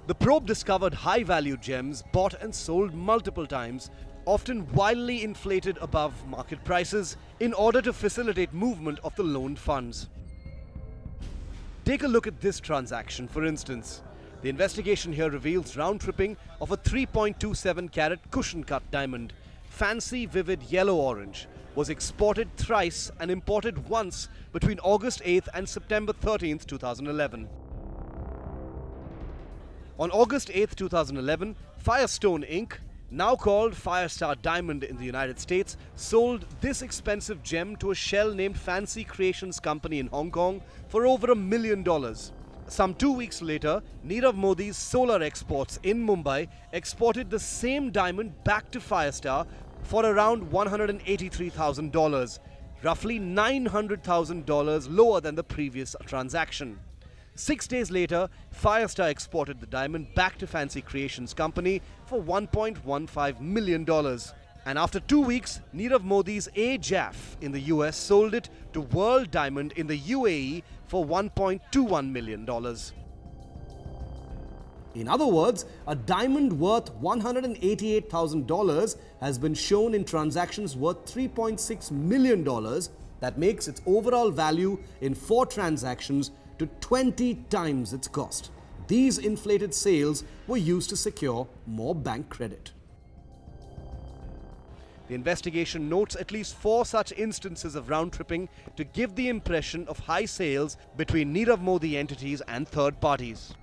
The probe discovered high-value gems bought and sold multiple times, often wildly inflated above market prices, in order to facilitate movement of the loaned funds. Take a look at this transaction, for instance. The investigation here reveals round-tripping of a 3.27 carat cushion-cut diamond, fancy vivid yellow-orange, was exported thrice and imported once between August 8th and September 13th, 2011. On August 8th, 2011, Firestone Inc., now called Firestar Diamond in the United States, sold this expensive gem to a shell named Fancy Creations Company in Hong Kong for over $1 million. Some 2 weeks later, Nirav Modi's solar exports in Mumbai exported the same diamond back to Firestar for around $183,000, roughly $900,000 lower than the previous transaction. 6 days later, Firestar exported the diamond back to Fancy Creations Company for $1.15 million. And after 2 weeks, Nirav Modi's AJAF in the US sold it to World Diamond in the UAE for $1.21 million. In other words, a diamond worth $188,000 has been shown in transactions worth $3.6 million. That makes its overall value in 4 transactions to 20 times its cost. These inflated sales were used to secure more bank credit. The investigation notes at least 4 such instances of round-tripping to give the impression of high sales between Nirav Modi entities and third parties.